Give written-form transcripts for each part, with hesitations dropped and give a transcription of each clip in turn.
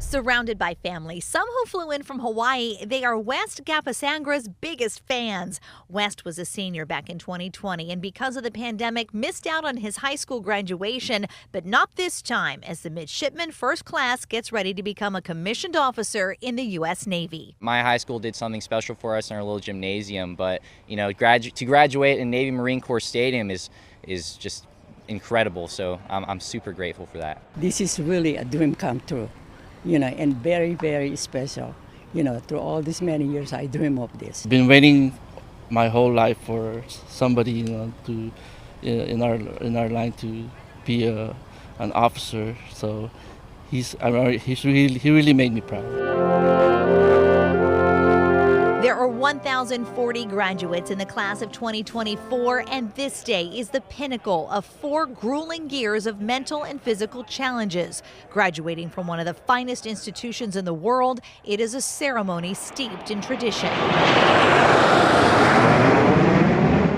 Surrounded by family, some who flew in from Hawaii, they are West Gapasangra's biggest fans. West was a senior back in 2020 and because of the pandemic missed out on his high school graduation, but not this time as the midshipman first class gets ready to become a commissioned officer in the U.S. Navy. My high school did something special for us in our little gymnasium, but to graduate in Navy Marine Corps Stadium is just incredible. So I'm super grateful for that. This is really a dream come true. And very, very special. Through all these many years, I dream of this. Been waiting my whole life for somebody, to in our line to be an officer. So he really made me proud. There are 1,040 graduates in the class of 2024, and this day is the pinnacle of 4 grueling years of mental and physical challenges. Graduating from one of the finest institutions in the world, it is a ceremony steeped in tradition.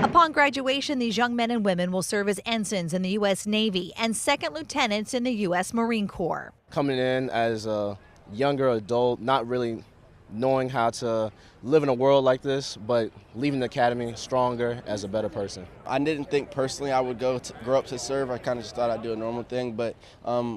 Upon graduation, these young men and women will serve as ensigns in the U.S. Navy and second lieutenants in the U.S. Marine Corps. Coming in as a younger adult, not really knowing how to live in a world like this, but leaving the academy stronger as a better person. I didn't think personally I would grow up to serve. I kind of just thought I'd do a normal thing, but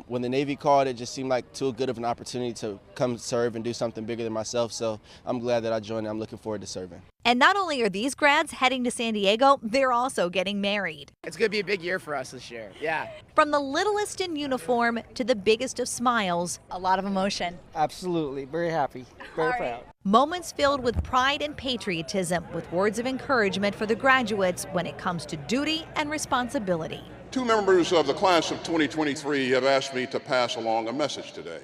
when the Navy called, it just seemed like too good of an opportunity to come serve and do something bigger than myself, so I'm glad that I joined and I'm looking forward to serving. And not only are these grads heading to San Diego, they're also getting married. It's going to be a big year for us this year, yeah. From the littlest in uniform to the biggest of smiles, a lot of emotion. Absolutely, very happy, very proud. Moments filled with pride and patriotism, with words of encouragement for the graduates when it comes to duty and responsibility. 2 members of the class of 2023 have asked me to pass along a message today.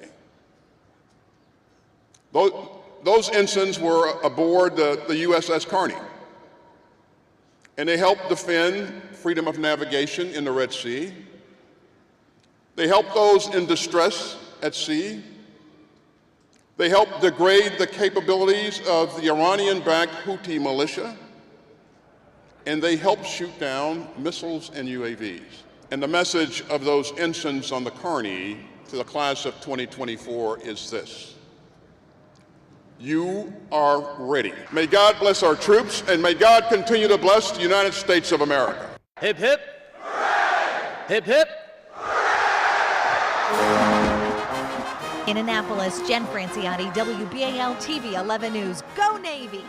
Those ensigns were aboard the USS Carney, and they helped defend freedom of navigation in the Red Sea. They helped those in distress at sea. They helped degrade the capabilities of the Iranian-backed Houthi militia, and they helped shoot down missiles and UAVs. And the message of those ensigns on the Carney to the class of 2024 is this: you are ready. May God bless our troops, and may God continue to bless the United States of America. Hip, hip. Hooray! Hip, hip. In Annapolis, Jen Franciati, WBAL TV 11 News. Go Navy!